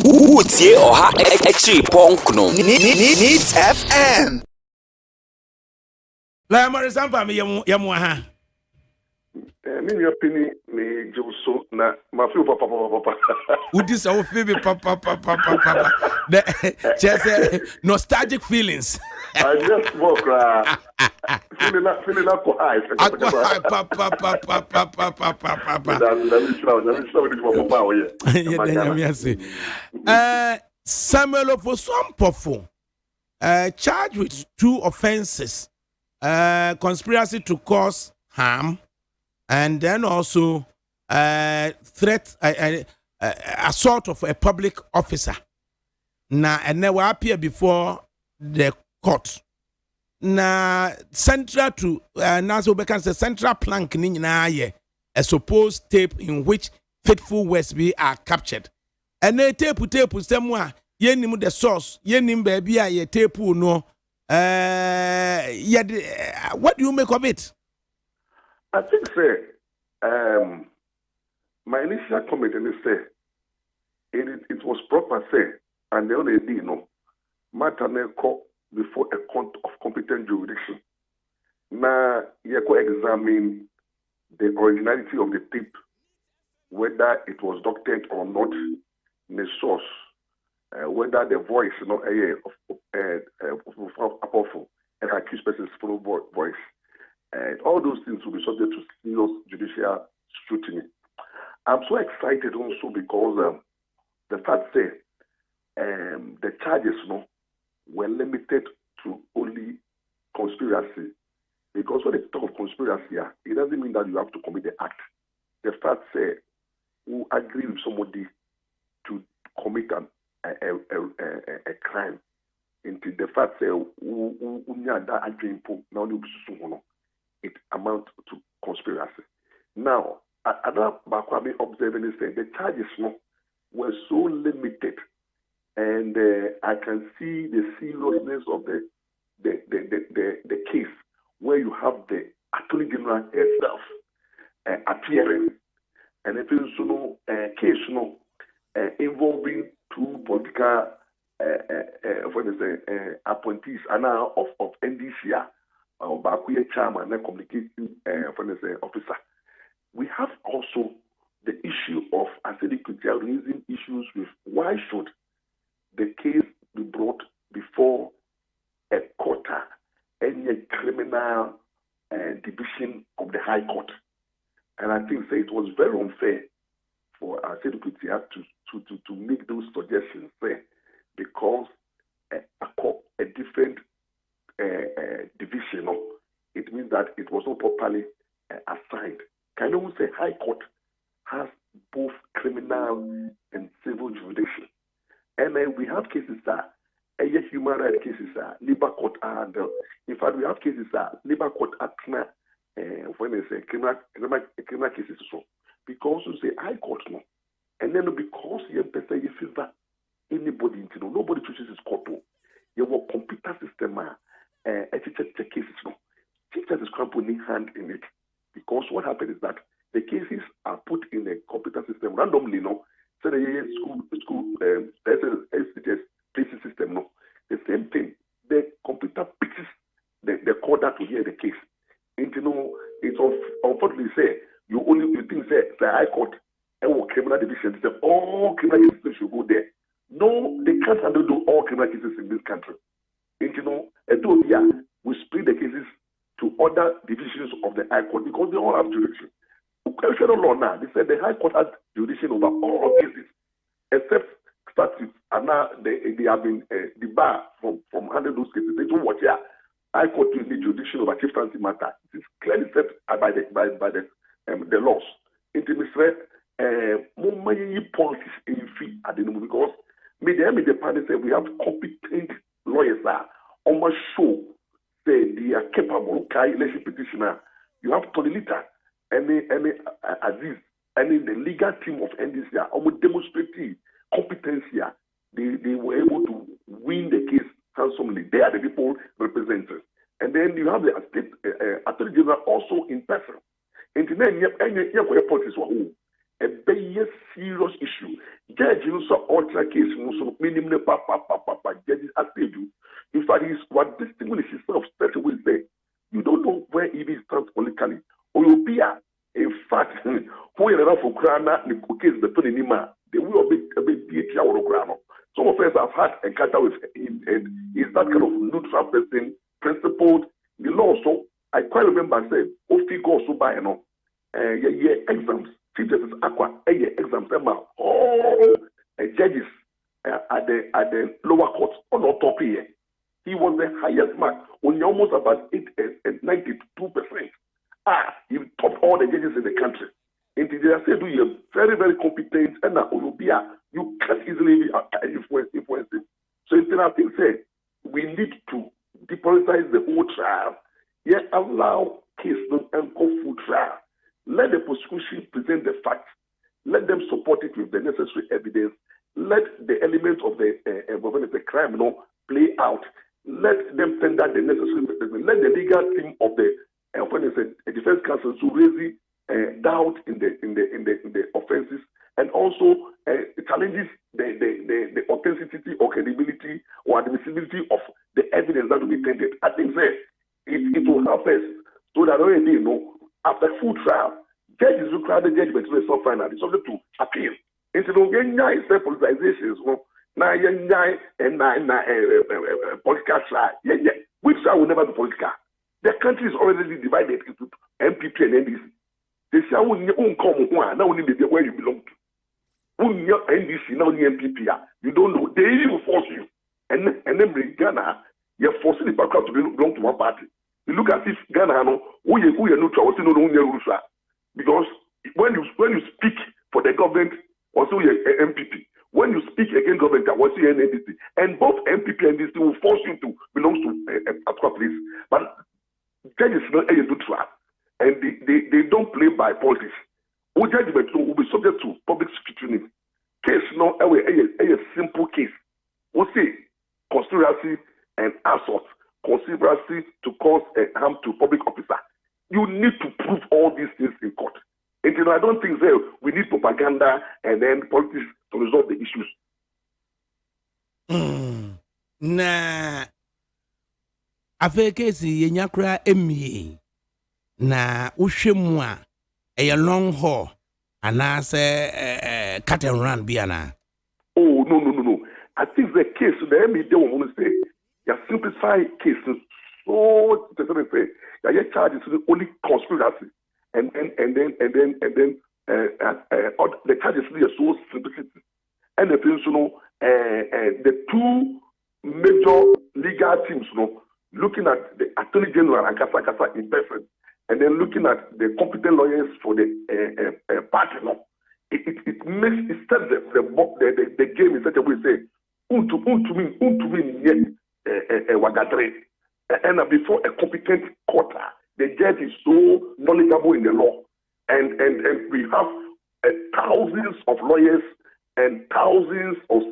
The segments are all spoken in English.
Utie oha echi ponkno. Needs FM. La Maurice Ampaw me yamu ha. Me opinion me Joso na ma feel papa. Udi so feel papa. The just nostalgic feelings. I just walk feeling that for high. Samuel Ofosu charged with 2 offenses. Conspiracy to cause harm, and then also threat, assault of a public officer. Now, and they will appear before the court. Now, central to Nazo Bekan says central plank a supposed tape in which faithful words are captured. And they tape somewhere. Yenim the source, yenim baby ye tape no. What do you make of it? I think my initial comment is it was proper and the only did matter before a court of competent jurisdiction. Now you could examine the originality of the tape, whether it was doctored or not, the source. Whether the voice, of Apostle and accused person's full voice, and all those things will be subject to serious judicial scrutiny. I'm so excited also because the fact the charges were limited to only conspiracy. Because when they talk of conspiracy, it doesn't mean that you have to commit the act. The fact who agree with somebody to commit a crime into the fact it amounts to conspiracy. Now, another Bakwame observing is the charges were so limited, and I can see the seriousness of the case where you have the Attorney General herself appearing, and if it's case involving 2 political appointees of NDC or Bakuye chairman and communicating officer. We have also the issue of Asedi-Kutia raising issues with why should the case be brought before a court, any criminal division of the High Court. And I think it was very unfair for Asedi-Kutia to make those suggestions because a different division, it means that it was not properly assigned. Can you say High Court has both criminal and civil jurisdiction? And then we have cases that human rights cases labor court and in fact we have cases labor court when they say criminal cases so because you say High Court and then because you favor anybody nobody chooses his court you have a computer system check cases teachers is putting hand in it because what happened is that the cases are put in a computer system randomly so the school SCTS placing system the same thing the computer picks the coder to hear the case and it's unfortunately you think the High Court and criminal division all criminal cases should go there. No, they can't handle all criminal cases in this country. And we split the cases to other divisions of the High Court because they all have jurisdiction. Law now, they said the High Court has jurisdiction over all cases except statutes, and now they have been debarred from handling those cases. They don't watch here. High Court is the jurisdiction over chieftaincy matter. It is clearly set by the laws. It is more policies in fee at the moment because the party say we have competent lawyers that almost show say they are capable. Election petitioner, you have Tolilita, any Aziz, and the legal team of NDC almost demonstrating competence here. They were able to win the case handsomely. They are the people represented. And then you have the state Attorney General also in person. And then you have politics a very serious issue. judge also ultra case minimum judges as they do. In fact, he's what distinguishes himself straight away say, you don't know where he stands politically. Or you'll be in fact, who are enough for Krana, the case the Tonima, they will be a bit DHR. Some of us have had encounter with him, and he's that kind of neutral person, principled. The law, so I quite remember saying, Ofti go so by exams, Chief Justice Aqua, exams, judges at the lower court on our top here. He was the highest mark, only almost about 92%. He topped all the judges in the country. And they said, you're very, very competent, and you can't easily be influenced. So I think we need to depoliticize the whole trial. Yet allow case and go full trial. Let the prosecution present the facts. Let them support it with the necessary evidence. Let the elements of the crime play out. Let them tender the necessary evidence. Let the legal team of the defense counsel to raise doubt in the offenses and also challenges the authenticity or credibility or admissibility of the evidence that will be tendered. I think it will help us so that already after full trial, judges who crowd the judgment will so finally subject to appeal. Instead of getting politicizations, and political trial, which trial will never be political. The country is already divided into MPP and NDC. They say, I will come now only where you belong to. NDC, now MPP, you don't know. They will force you. And then bring Ghana, you're forcing the background to belong to one party. You look at this Ghana, who you neutral, because when you speak for the government, also you're MPP. When you speak against government, also you're NDC. And both MPP and NDC will force you to belong to a particular place. But judges not a neutral, and they don't play by politics. All judgment will be subject to public scrutiny. Case no a simple case. We say conspiracy and assault, conspiracy to cause harm to public officer. You need to prove all these things in court. And I don't think we need propaganda and then politics to resolve the issues. Nah. Afekesi yenyakra emie na uhwemu a long haul anase cut and run biana. Oh no. I think the case the ME they want to say you simplify cases so to say you charges only conspiracy and then the charges are so simplicity and the two major legal teams looking at the Attorney General and Kasa in person, and then looking at the competent lawyers for the party law, it makes it starts the game in such a way say wagadre, and before a competent court, the judge is so knowledgeable in the law, and we have thousands of lawyers and thousands of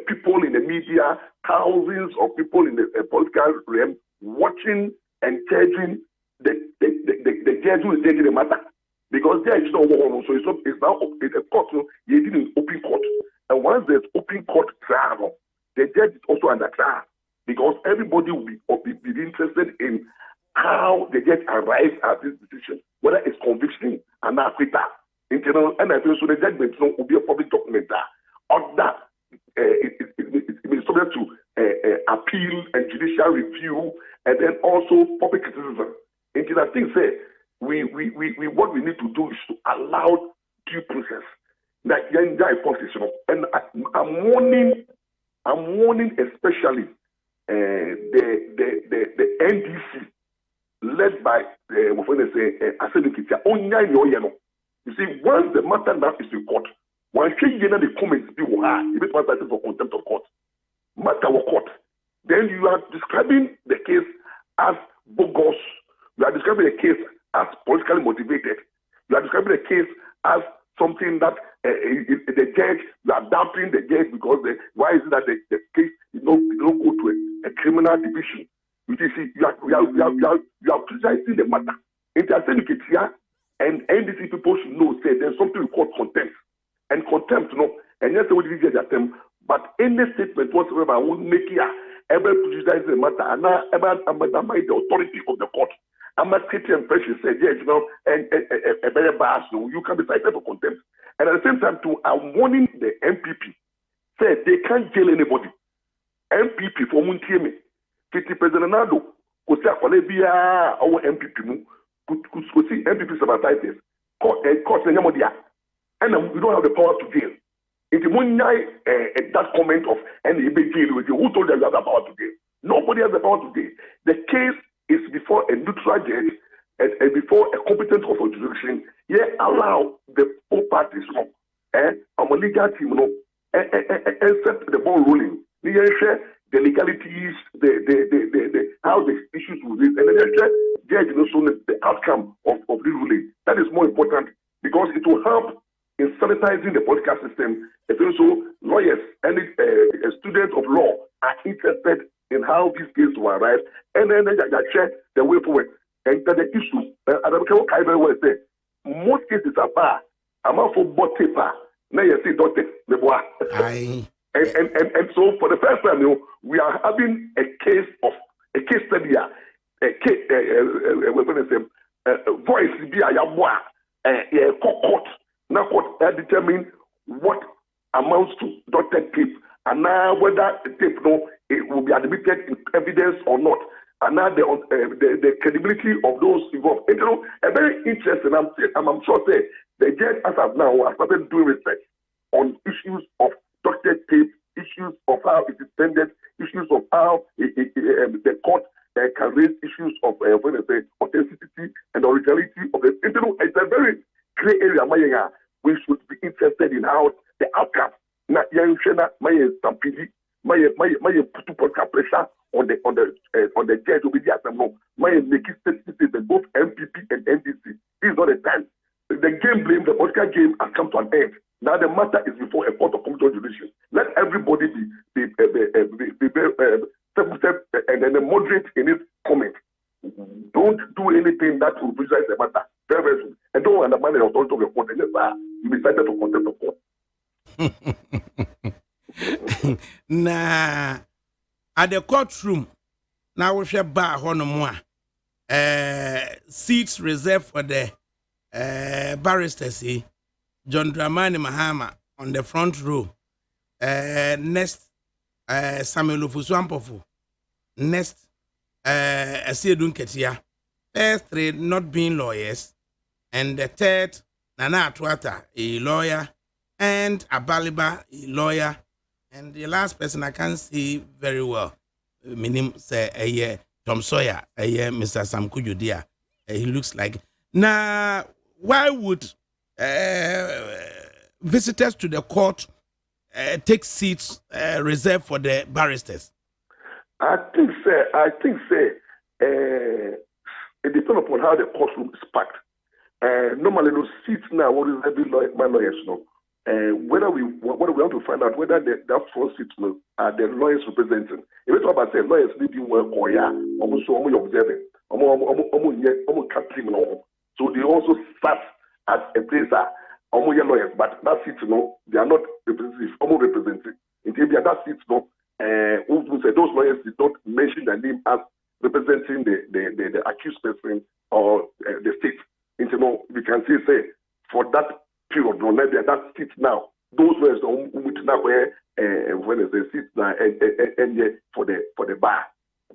people in the media, thousands of people in the political realm watching and judging the judge who is judging the matter. Because judge is not one, so it's now a court, you did in open court. And once there's open court trial, the judge is also under trial. Because everybody will be interested in how the judge arrives at this decision, whether it's conviction and acquittal. And I feel so the judgment will be a public document that it is subject to appeal and judicial review, and then also public criticism. And I think we what we need to do is to allow due process. Like and I'm warning especially the NDC led by you see, once the matter now is in court, one change in the comments be even one for contempt of court. Matter of court. Then you are describing the case as bogus. You are describing the case as politically motivated. You are describing the case as something that the judge, you are doubting the judge because why is it that the case don't go to a criminal division? You see, you are criticizing the matter. And NDC people should know, say there's something we call contempt. and contempt, and yes, we did get them. But any statement whatsoever will make you ever prejudice the matter, and now ever undermine the authority of the court. I'm not creating impression said, yes, and a very bad, so you can be cited for contempt. And at the same time, too, I'm warning the MPP, said they can't jail anybody. MPP for Muntiemi, 50 President Nado, could say, our MPP, could see MPP sabotages, court and Yamodia, and we don't have the power to jail. If you want that comment of any big jail with you, who told you you have the power to jail? Nobody has the power to jail. The case is before a neutral judge and before a competent court of jurisdiction. Allow the all parties, our legal team, and set the ball rolling. Share the legalities, the how the issues will be, and then share judge the outcome of the ruling. That is more important because it will help in sanitizing the political system. And also, lawyers and students of law are interested in how these cases will arise, and then they share the way forward. And the issue, I very well say, most cases are bad. I'm out for bot paper. Now you see, doctor, the boy. And so for the first time, we are having a case study, a case, voice be a court. Now court determine what amounts to dotted tape, and now whether the tape it will be admitted in evidence or not, and now the credibility of those involved. And, a very interesting. I'm sure say the judge as of now has started doing research on issues of dotted tape, issues of how it is tended, issues of how the court can raise issues of authenticity and originality of the. It's a very gray area. We should be interested in how the outcome. Now, my stampede, my put pressure on the judge will be the my making statistics both MPP and NDC. This is not the time. The game blame, the political game has come to an end. Now the matter is before a court of competent jurisdiction. Let everybody be and then moderate in his comment. Don't do anything that will prejudice the matter. Very, very soon. And don't undermine the authority of the court. And you be cited for contempt of court. Nah, at the courtroom, now we shall bar honomwa. Seats reserved for the barristers. John Dramani Mahama on the front row. Next, Samuel Ofusu-Ampofo. Next, Asiedun Ketia. First three not being lawyers. And the third, Nana Atwata, a lawyer. And Abaliba, a lawyer. And the last person I can see very well. Meaning, say, Tom Sawyer, Mr. Sam Kujudia. He looks like. Now, why would visitors to the court take seats reserved for the barristers? I think, it depends upon how the courtroom is packed. Normally, those seats now, what is every my lawyers know? Whether we want to find out whether that front seats are the lawyers representing. If it's about saying lawyers need to work or almost observing, so they also sat as a placer, lawyers, but that seat, they are not representative, representing. In that seat, those lawyers did not mention their name as representing the accused person or the state. We can say for that period, that seat now, those lawyers now where when they sit now and for the bar,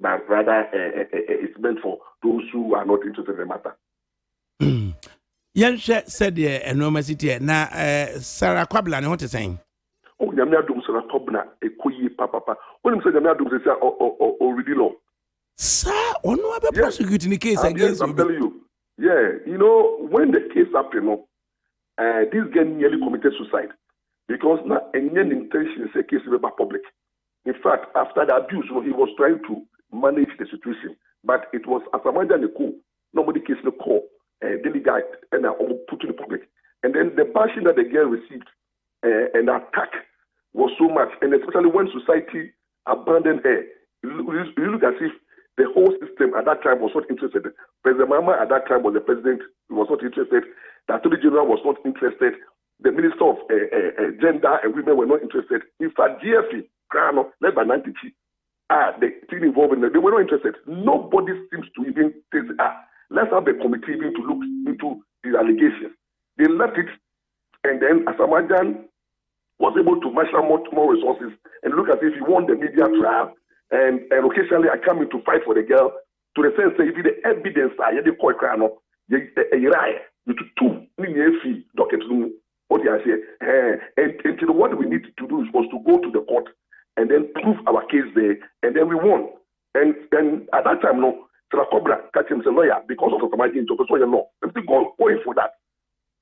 but rather it's meant for those who are not interested in the matter. Yansha said the enormous city. Now, Sarah Kwabla, what is saying? Oh, Yamia Dum Sarah Kobna, a Koyi Papa. When you say Yamia Dum, they already law. Sir, on no other prosecuting the case against I'm telling you. Yeah, when the case happened, this guy nearly committed suicide because now any intention is a case about public. In fact, after the abuse, he was trying to manage the situation, but it was as a man than a coup. Nobody case the call. Delegate and put to the public. And then the bashing that the girl received and the attack was so much, and especially when society abandoned her. You look as if the whole system at that time was not interested. President Mama at that time was the president, he was not interested. The Attorney General was not interested. the Minister of Gender and Women were not interested. In fact, GFE, Krano, led by Nantichi, the team involved in it, they were not interested. Nobody seems to even say, let's have a committee even to look into the allegations. They left it, and then Asamajan was able to marshal more resources and look as if he won the media trial. And occasionally I come in to fight for the girl to the sense that if the evidence I had the court Krano, you took two docket room. What I say, and what we need to do was to go to the court and then prove our case there, and then we won. And at that time, no, Cobra catch him as a lawyer because of the margin to pursue law. I'm still going for that.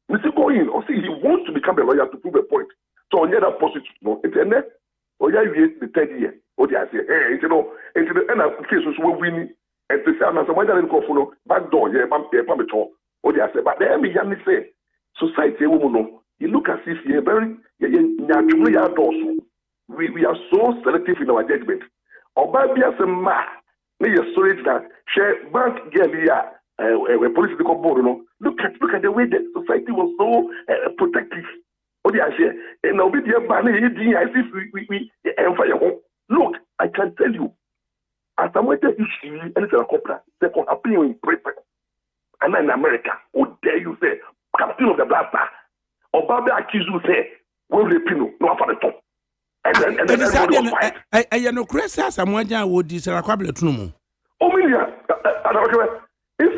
We still going. Or see, he wants to become a lawyer to prove a point. So on the other prostitute, no, it's a net. Or yeah, the 3rd year. What I say, into the end of the case, we win. And to say, I'm not going to follow back door, yeah, what I say, but then me say, society, woman, you look as if you're very, naturally adults. We are so selective in our judgment. Oba bia se ma na your storage that share bank girl here a political board, look at the way that society was so protective. What do I say? And now with your banner, I see we fire home. Look, I can tell you, as I'm waiting to see anything that can happen in Britain and in America. Who dare you say, Captain of the Blaster? Oba accuse you say, well, no, no for the top. And then everybody was fight. I no crazy as someone would this Raquable Trumo. Oh, Milia, if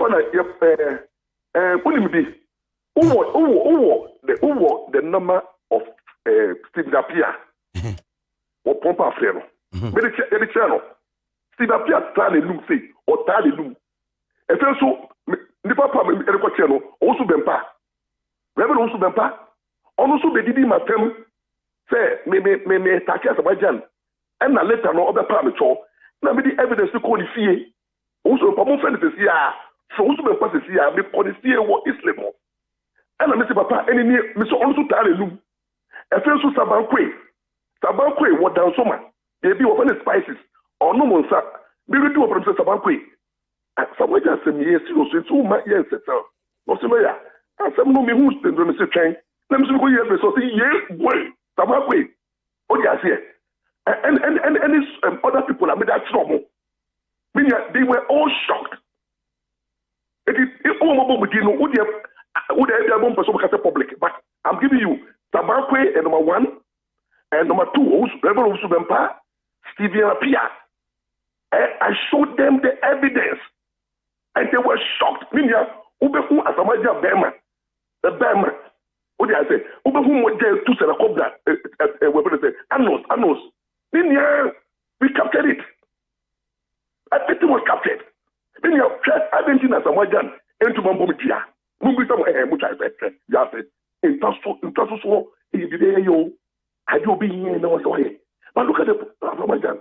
the number of Steve Dapia or Pompa Freno. Very channel. Steve Dapia Tally Lucy or Tally Lu. And so, the Papa channel also Bempa. Reverend also Bempa. Also, they did my term. Say, me take as a jan. And later, no other parameter. Now, the evidence to call the fee. Also, for more friends, so also the passes here, me for the fee what is level. And I miss Papa, any near Mr. Also Talelu. A friend to Sabankwe, what down summer. They be open the spices or no one sack. We will do a process Sabankwe. And somewhere just say, yes, you so it's my yes, it's no, so yeah. And some know me who's the Mr. Train. Let me go here, so say, yes, boy. Sabankwe, what do you say? And other people have made that trouble. Meaning they were all shocked. It is all with you know who they are one person public. But I'm giving you Sabankwe number 1 and number 2, Reverend Usubempa, Stephen Apia. I showed them the evidence, and they were shocked. Meaning, Ubeku Asamaja Bema, the Bema. What did I say? Whom was there to sell a cobra? Anos. We captured it. Everything was captured. Then you have Argentina as a Majan into Mambomitia. Mumbitam, which I said, Yasset, in Tasso, yo, I do be here no way. But look at the Majan.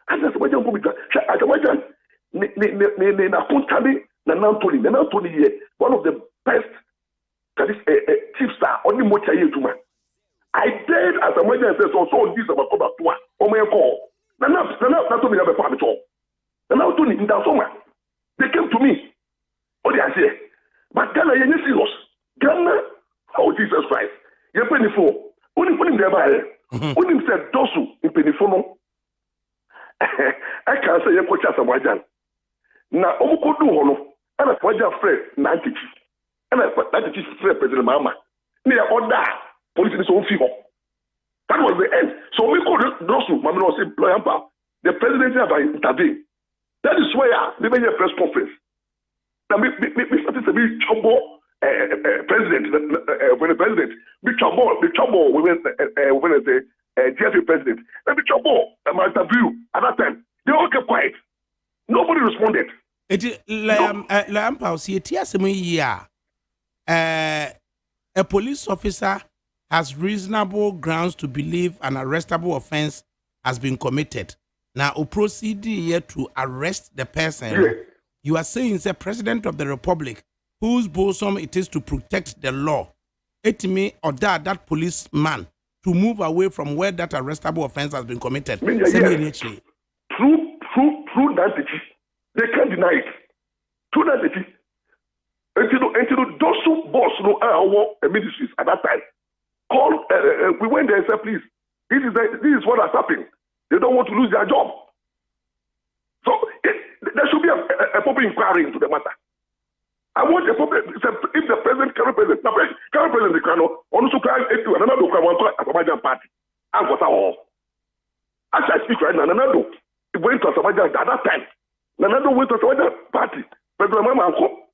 As a Majan Bumita, as a Majan, Nantoni, one of the best. That is a chief star, only much I to man. I did as a major says, also this about Koba, or my call. Not to me, have a part at all. And now to in that summer, they came to me. What did I say? But Ghana, you see us. Ghana, oh Jesus Christ. You're penny for. Only putting their buyer. Only said Dosu in Penifono. I can't say you're coach as a Wajan. Now, Omo do Hono, and a Wajan friend, Nantichi. And I thought that is President Mama. Near order, police is on fever. That was the end. So we called Dosu, Mamma say, Loyampa. The president have intervened. That is why they made a press conference. Now, we started to be trouble president, when the president, be trouble when the GFA president. Then be trouble, my interview at that time. They all kept quiet. Nobody responded. It is Ampaw, see, it a police officer has reasonable grounds to believe an arrestable offense has been committed. Now, we proceed here to arrest the person. Yeah. You are saying the President of the Republic, whose bosom it is to protect the law, it may order that policeman to move away from where that arrestable offense has been committed. True that they can't deny it. True that until those boss no our ministries at that time. We went there and said, please, this is what has happened. They don't want to lose their job. So there should be a proper inquiry into the matter. I want a proper, if the president, current president, the Kano, also crying into another Azerbaijan party. And what all. As I speak right now, Nanado went to Azerbaijan at that time. Nanado went to Azerbaijan party. President Mama Anko.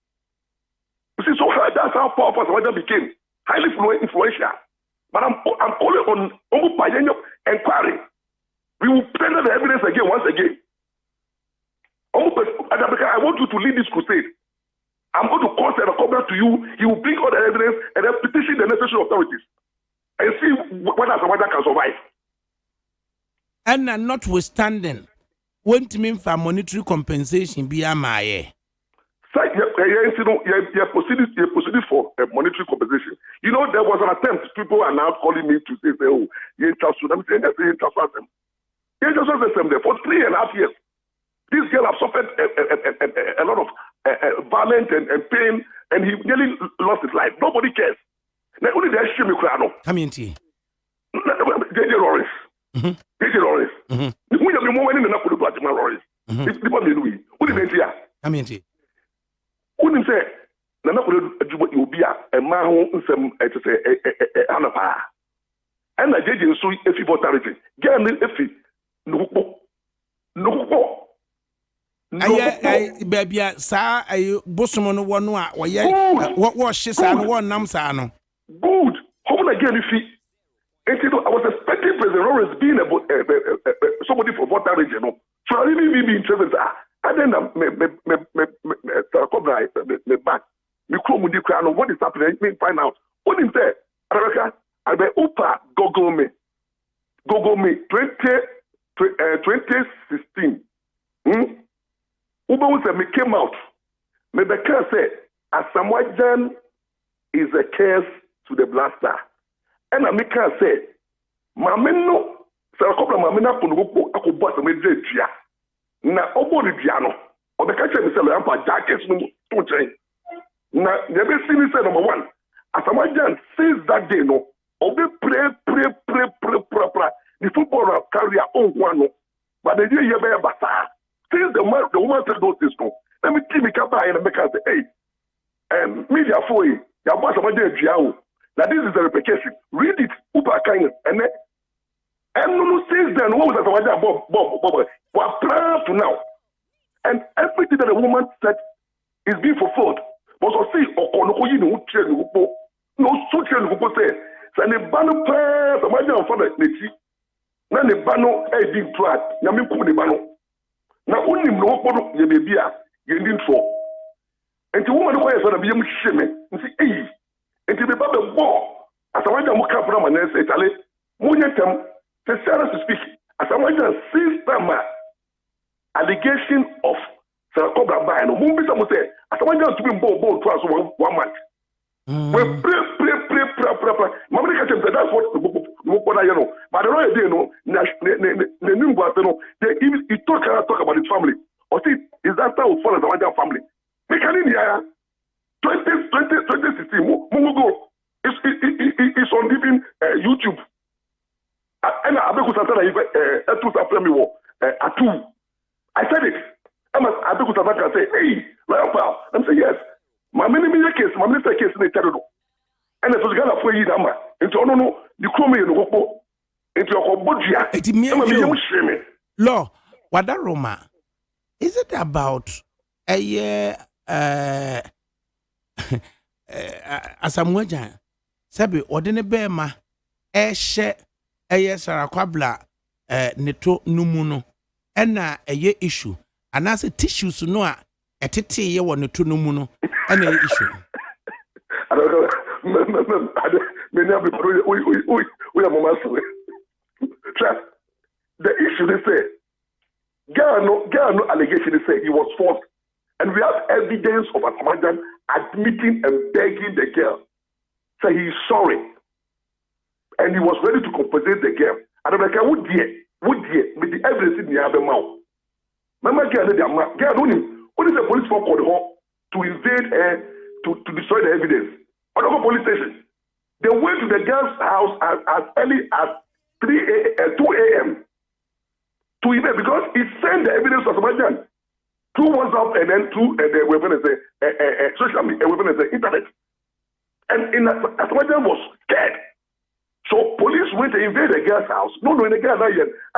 You see, so that's how powerful Azerbaijan became. Highly influential. But I'm calling on biennial inquiry. We will present the evidence again, once again. I want you to lead this crusade. I'm going to call a cobra to you. He will bring all the evidence and then petition the necessary authorities and see whether Azerbaijan can survive. And notwithstanding, won't mean for monetary compensation be a maye. You proceeded for monetary compensation. You know, there was an attempt. People are now calling me to say, oh, you trust them. You just them there for 3.5 years. This girl has suffered a lot of violence and pain, and he nearly lost his life. Nobody cares. Now, only the issue come in tea. JJ Lawrence. JJ Lawrence. We have been moving in the Napoli Platinum Lawrence. People may know. What did they say? Come in tea. Who didn't say, Nanapoli will be a man who to say, Anapa. And I did so if you bought everything. Get if you no. Baby, sir, I bosom one what was she and one namsano. Good. How again if he I was expecting President Lawrence being about somebody from Volta region. So I really be interested. I then me back. Me come with the crown. What is happening? Let me find out. What is there? I be Upa Google me 2016. Uber me came out. Me the curse said, Asamoah is a curse to the blaster. And I make her say, Mameno, Sarakopla Mamina Punuko, I could bust a major. Now, Obody Piano, or the catcher is a lamp, jackets, no train. Now, never seen it, number one. Asamoah says that day, no, Obe pray. The footballer carry their own one, but they didn't hear about that. Since the woman said those things, let me keep me by and make her say, hey, media for you, your boss of my day, now this is the replication. Read it, Upa kindness, and no since then, what was that Bob? We're proud to now. And everything that a woman said is being fulfilled. But so see, no social who say, and the banner pass, the major father, now the banner, a big twat, Yamiku the banner. Now only no one, you may be a, you didn't fall. And the woman who is going to be a shimmy, and say, hey, and to be about the war, as I went to look up from and say, Tale, Munyatam, the Sarah to speak, as I went to see some allegation of Sarakobra by no movie, some say, as I went to be bold to us 1 month. We pray. Mamma catch him, that's what I know. But the right day, no, the new Guatano, he talk about his family. Or see, is that how it follows the family? Make an India 2016, Mungo, it's on even YouTube. And I be I said it. I be say, hey, well, I'm saying yes. My minister case in the terrible. And the Gala for you, into no, you call me in the Hopo, into your Bogia. It means Law, what that Roma? Is it about a year? Asamoah Sabi ordinary bema she Sarakwabla neto numuno ena eye issue anase tissues no a etete ye wo neto numuno ena issue. I don't know. Many of we are mama. The issue they say, no allegation they say he was forced. And we have evidence of Asamoah admitting and begging the girl. So he is sorry. And he was ready to compensate the girl. And I'm like, would you, with the evidence in the other mouth? Mama girl, what is the police for to invade her, to destroy the evidence? Whatever police station. They went to the girl's house as early as 2 a.m. to even because he sent the evidence to Asamoah through WhatsApp and then through social media, internet. And Asamoah was scared. So police went to invade the girl's house. No, the girl I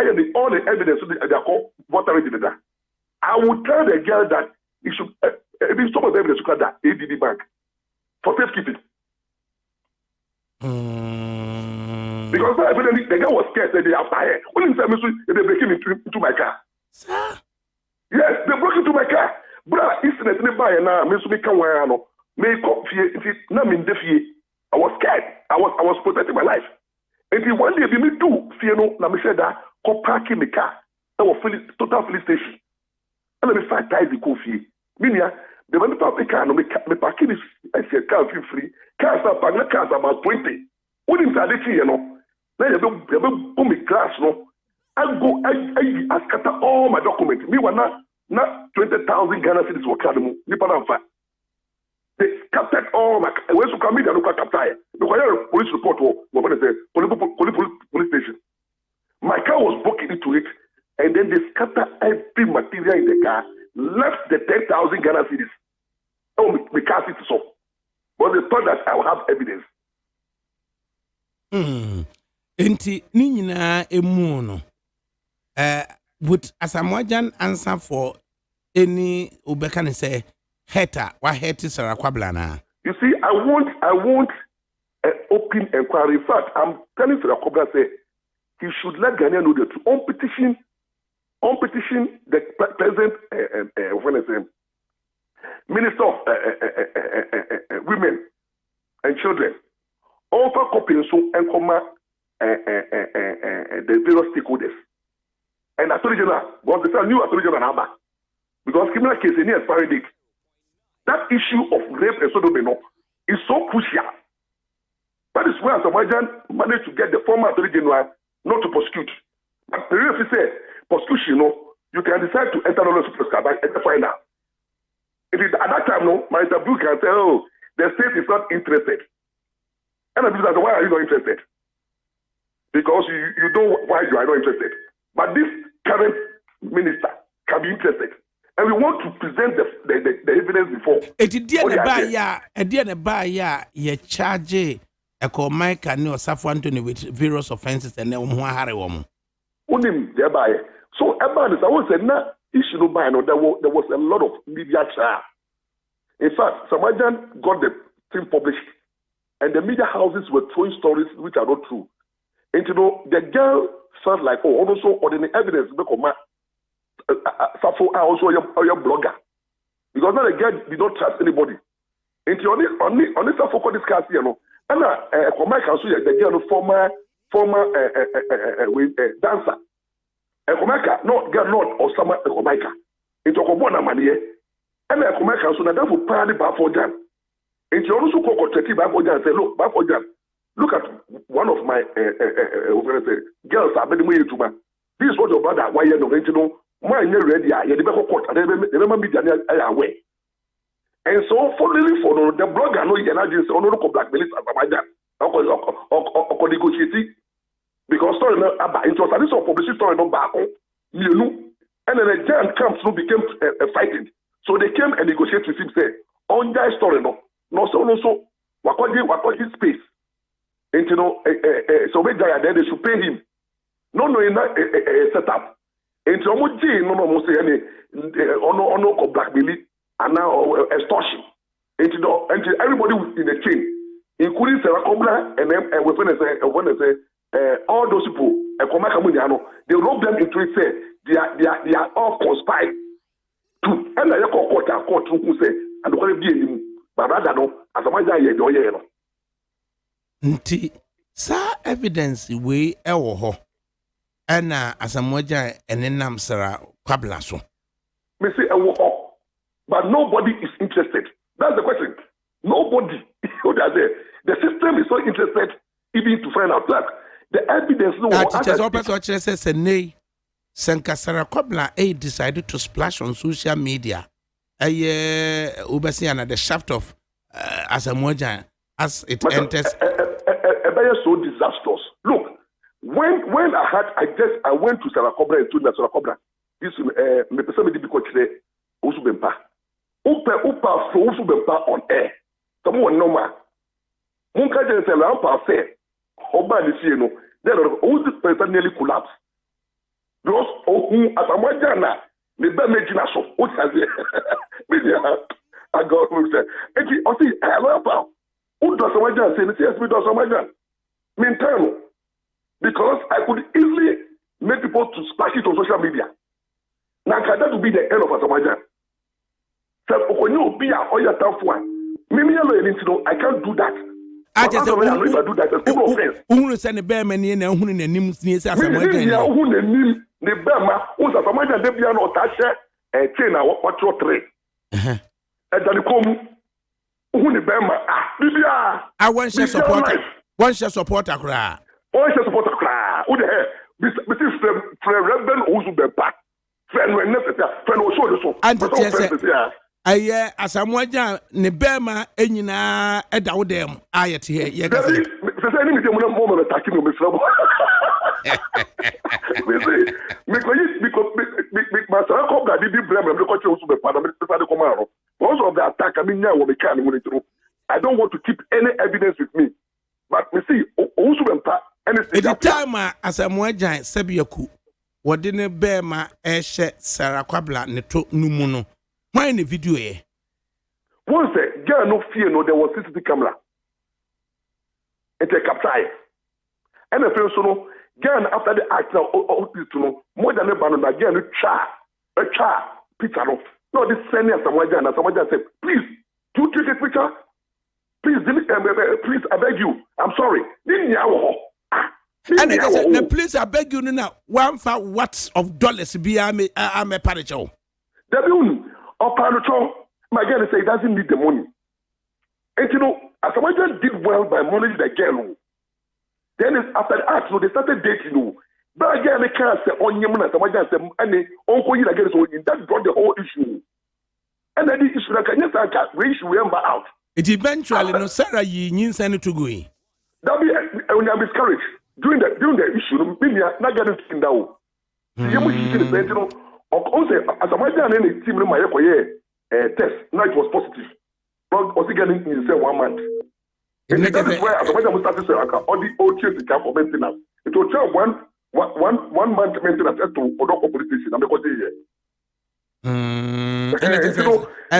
had all the evidence they are called water. I would tell the girl that he should even some of the evidence to cut that ADB bank for safekeeping. Because evidently the girl was scared that they are fired. When they break into my car. Sir? Yes, they broke into my car. Brother, incident in buy now. Me can wear no. Me na me defie. I was scared. I was protecting my life. And one day me do fear no. Na me said that go parking the car. I was total police station. And me fight ties the coffee. Minia, the when the car no me parking this. I said car feel free. Cars are about 20. When you start you know. Then you be me class no. I scatter all my documents. Me were not 20,000 Ghana cedis were carried. They scattered all my. When you come in, they look at captain. Because I police report police station. My car was broken into it, and then they scattered every material in the car, left the 10,000 Ghana cedis. Oh, my car is so. But they thought that I will have evidence. Enti ni nyina emu no. Would Asamoah answer for any ubekane say hater wa hate Sarah Kwablana? You see, I want an open inquiry. In fact, I'm telling Sarah Kwabla say he should let Ghanaians know the truth. On petition, the present Minister of Women and Children, offer copies and the various stakeholders. And Attorney General, was the new Attorney General Abba. Because criminal case in the expiry date. That issue of rape and sodomy is so crucial. That is where Asamoah managed to get the former Attorney General not to prosecute. But the real say prosecution, you can decide to enter the lawsuit by the final. It is at that time, my interview can say, oh, the state is not interested. And I'm like, why are you not interested? Because you know why you are not interested. But this current minister can be interested. And we want to present the evidence before. Ye charge a Mike and no Safwan with various offenses and then Harry. So, about this, I was saying, issue by no, there was a lot of media trial. In fact, Asamoah got the thing published, and the media houses were throwing stories which are not true. And the girl felt like, oh, also ordinary evidence, also your blogger. Because now the girl did not trust anybody. And only Safo could discuss, and Mike also the girl former dancer. Ekomeka, no girl not or some Ekomeka. Into Kobona money. And Ekomeka so that will party back for Jan. And you also call Teti back for Jan and say, look, back for Jan. Look at one of my girls are being way to man. This is what your brother, why you're not going to know. My ready, you're the better court, and they media away. And so, for the blogger, no, you're not just on local black militia, or negotiating. Because story about it was a little publicity story no back on, you know, and then a giant camp so became fighting. So they came and negotiated with him, say, on that story, no, so, what his space. And so we then they should pay him. No, not set up. And so much no say any on black millie and now extortion. And everybody in the chain, including Sarah Kobla and then when they say all those people, they rob them into it, say they are all conspired to and I court who say and what be him, but rather no, as a matter Nti sa evidence we ewo ho ana Asamoah enenam Sarah Kwabla so. Me say ewo ho, but nobody is interested. That's the question. Nobody. The system is not interested even to find out that the evidence no one. Says nay. Sarah Kwabla decided to splash on social media. Ubasi the shaft of Asamoah as it enters. When I went to Sarakobra and told Sarakobra, this me person me because today also bempa. Upa so also bempa on air. Someone normal. Munka just say Ampaw say, Oba this year no. Then all the person nearly collapsed. Because Asamajana, the Bemejina so what has it? I got to say, I see Ampaw. Who does Asamajana say? Yes, we do Asamajana. Meantime, because I could easily make people to splash it on social media. Now, that would be the end of Asamajana. So, when you be a oil tough one, maybe I can't do that. I just if I do that, it's no offense. Who send a bear man in and who in the names near Asamajana? Who the name, the Bama, who's Asamajana, they be an Otasha, and chain what your trade. And then you come, who the Bama, I want to support it. One shall support a cry. One shall support a cry. Who the hell? This is from Rebel who's been back. Friend, when necessary, friend will show you so. And I Asamoah ne bema enyina edawo dem ayet here ye ga say any me dem moment attacking me from because my son come that did blame them because you be part of the command because of the attack I mean now we can I don't want to keep any evidence with me but me see also be part anything the time Asamoah Sebiaku wode ne bema ehye Sarakwabla ne to numu no. Why in the video here? Once a girl no fear no there was CCTV camera. It a capture. And the first no girl after the act now more than a ban on girl a cha picture no. No this senior someone said, please do you take a picture? Please please I beg you. I'm sorry. And the please I beg you now 1 watts of dollars be I'm a paricho. My girl say he doesn't need the money. And Asamajana did well by money the girl. Then after the act, they started dating. But again, they can't say, oh, Asamajana said, and they uncle you again, so that brought the whole issue. And then the issue, like, yes, I can't reach remember out. It eventually, no, Sarah, you send it to go in. That be when I'm discouraged. During the issue, maybe not getting to down. Also, Asamajana and the team in my test, now it was positive. But was getting in 1 month. And that is why Asamajana started saying, all the old children can for maintenance. It will tell one month maintenance to Odoko police station. I'm because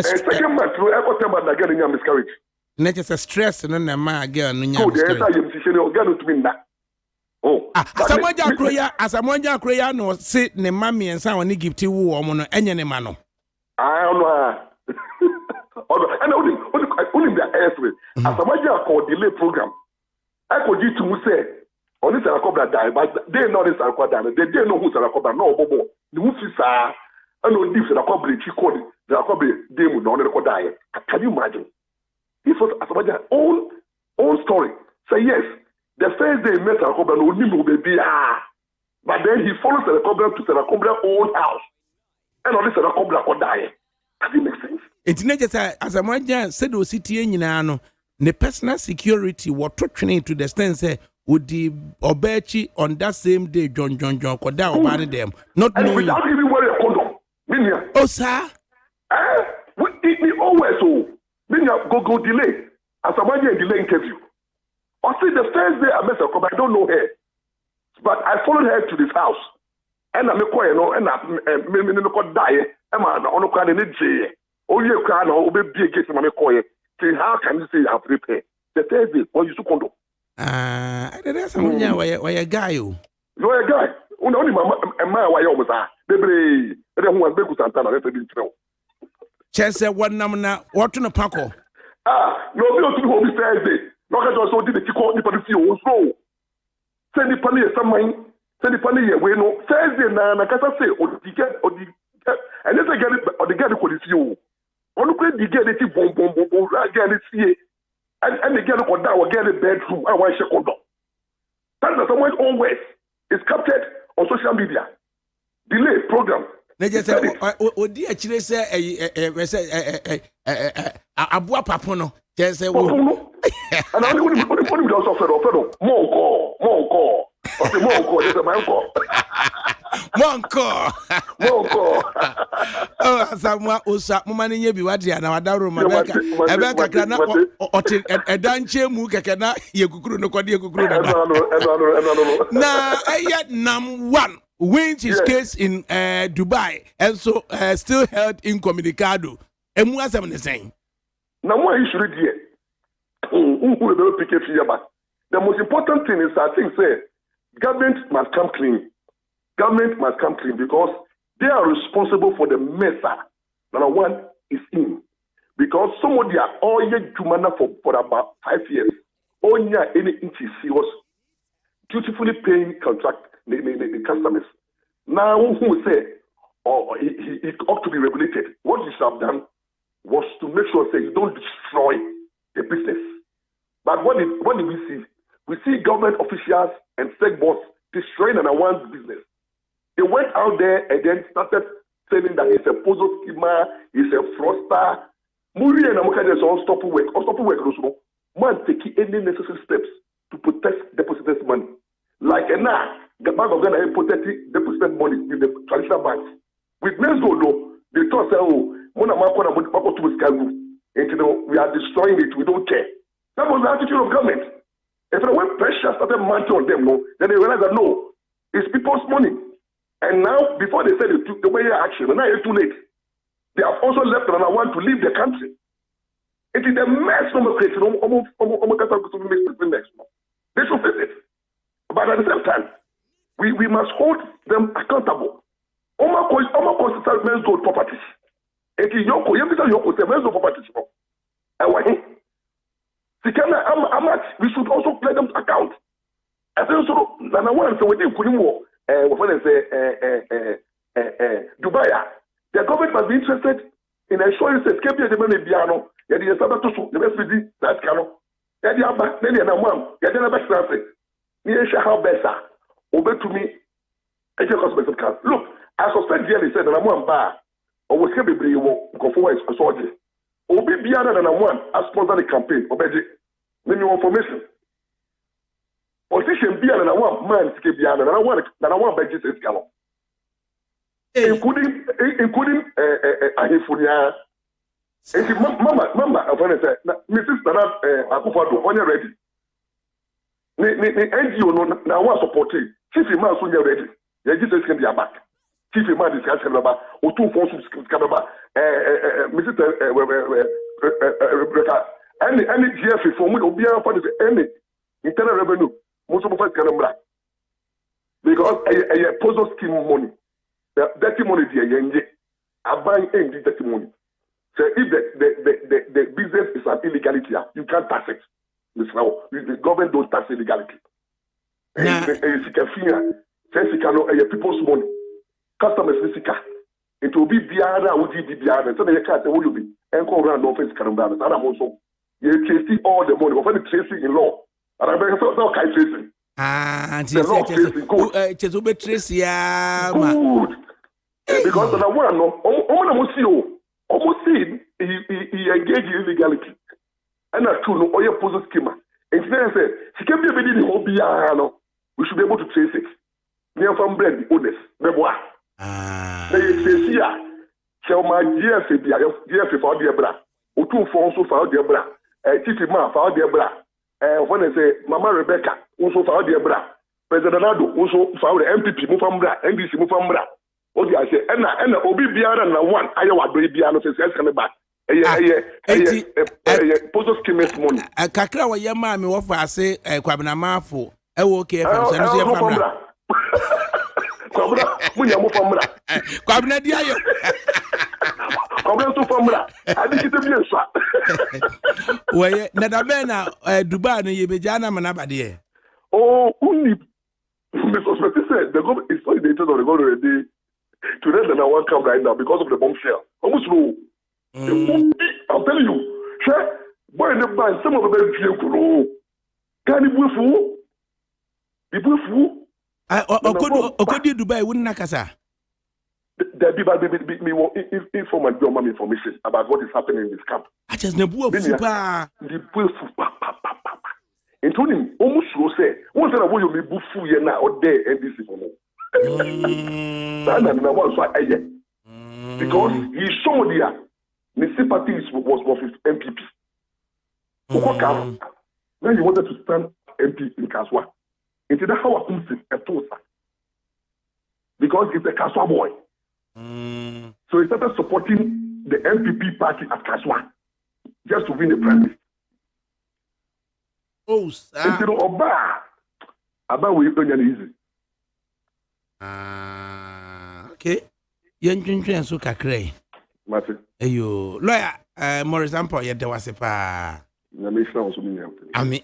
second month, every time I'm getting a miscarriage. Not just a stress and then a man girl. Oh, Asamoah Kroya no sit ne mammy and someone he give to woman any mano. I don't know. And only the airway. Asamoah called delay program. I could you to say, on this Sarakobra die, but they know this Sarakobra. They didn't know who's Sarakobra. No, Bobo. The Wufis are, and on this Sarakobra, she called it Sarakobra, they would not die. Can you imagine? This was Asamoah's own story. Say yes. The first day he met Sarakobra, no name baby. But then he follows Sarakobra to Sarakobra's own house. And all this Sarakobra could die. Does it make sense? It's not just as a man said, was sitting in ano. The personal security was torturing to the extent say would the Obechi on that same day John could down about them. Not and knowing without even wearing a condom. Oh, sir. It always so. Go delay. As a man delay interview. I see the first day I met her, I don't know her. But I followed her to this house. And I'm a quiet, and I'm die. I'm on a kind of jail. Oh, you can't be a case of my quiet. How can you say you have prepared? The third day, what you to condo? That's why a guy. You're a guy. Only my way over there. Baby, I don't want to be Santana. Let's be true. Chess one number, what to the Paco? No, we don't do this Thursday. No, I just did the call the police. So, send the police some money. Send the police away. No, Thursday, I can't say, or the get, and then I get it, or the get the police. On the great, the get it, boom, again, it's here. And they get it on down, or get a bedroom. I want to check on them. That's someone's own ways. It's captured on social media. Delay program. They just say, oh, dear, say, Abua Papono. Just say, and I only also fed more call. What's the Monko? There's a Monko. Monko. Oh, someone who's a woman in your beauty and our darroom, Rebecca cannot a danche mukakana, Yakuru no Kodia Kukuru. Now, I yet #1 wins his case in Dubai and so still held incommunicado. And what's the same? Now, what you should do? The most important thing is, I think, government must come clean. Government must come clean because they are responsible for the mess. Number one is in. Because somebody are all yet Jumana for about 5 years. Only any inches he was dutifully paying the customers. Now, who will say, he ought to be regulated? What you should have done was to make sure that you don't destroy the business. But what did we see? We see government officials and state boss destroying another business. They went out there and then started saying that it's a puzzle schema, it's a fraudster. Muri and Amuka is unstoppable work. Unstoppable work also. Man taking any necessary steps to protect depositors' money. Like now, the Bank of Ghana protecting deposited money with the traditional banks. With Mexico, though, they thought, we are destroying it, we don't care. That was the attitude of government. If when pressure started mounting on them, then they realized that no, it's people's money. And now, before they said they took the way action, now it's too late. They have also left another one to leave the country. It is a mess from a creation. They should face it. But at the same time, we must hold them accountable. Almost men's gold properties. It is Yoko, men's gold properties. We should also play them to account. I think so. One, so we didn't put him war. Dubai. The government must be interested in ensuring that escape the money piano. Yet the Sabato, the best with that cano. Yet the Abba, then the one, yet the best transit. Near how better. Obey to me. I just look, I suspect Jerry said that I'm one bar. Or was heavy go forward a soldier. Obi Biana than one as sponsor the campaign. Obey many information. Position Biana than one man skip Biana than I want by Jesus Gallo. Including Ahifunia. Mama, I'm going to say, Mrs. Nana Akufado, when you're ready. The NGO now was supporting. Chief man soon you're ready. Yeah, Jesus can be a back. Chief man is catching about, or 2 forces Canada, Mrs. Rebecca, any GF for me will be out for any internal revenue. Most of us can because a puzzle scheme money. The dirty money is a buying end dirty money. So if the business is an illegality, you can't tax it. The government don't tax illegality. And if you can feel people's money, customers it will be Biara, would be Biara, so they can't say, will you be? And go around no offense, Canada. And I'm also tracing all the money, but tracing in law. And I'm very so kind tracing. The law tracing good. Good. Because the one, almost see he engaged in illegality. And that's true, no, or your puzzle schema. And then say, she can be a bit in the hobby, we should be able to trace it. Near from bread, the owners, Bebois. They say, here, shall my dear say, dear for dear bra, or 2 phones for dear bra, Chief Man for dear bra, when they say, Mama Rebecca, also for dear bra, President Nado, also for the MPP, Mufambra, NDC Mufambra. What do I say? And Obi Biara and one, I know what baby Biara says, coming back. Puzzle scheme money. Kakra wa yama me wo fa ase kwabena mafo e wo ke fam so no ye famra kwabena munya mo famra kwabena dia yo kwabena to famra adi kite bi ensa we na da be na Dubai no ye beja na manabade e oh uni because what said the government is so dated on the go already to let the one come right now because of the bombshell almost no. I'm telling you, boy, the band, some of them feel cool. Can you fool? The fool? Okodi Dubai wouldn't nakasa. There be more information about what is happening in this camp. I just never super. The bull Including almost so say, once I will be bufu yena or there NDC for me. Because he is somebody the sympathies was his MPP. Then he wanted to stand MP in Kaswa. Into the how I come to a Tosa. Because it's a Kaswa boy. So he started supporting the MPP party at Kaswa just to win the premise. Oh, sir. Instead of Oba will be easy. Okay. Yen so kakray. Mate. Ayo, lawyer, Maurice Ampaw, yet there was a pa. Ami.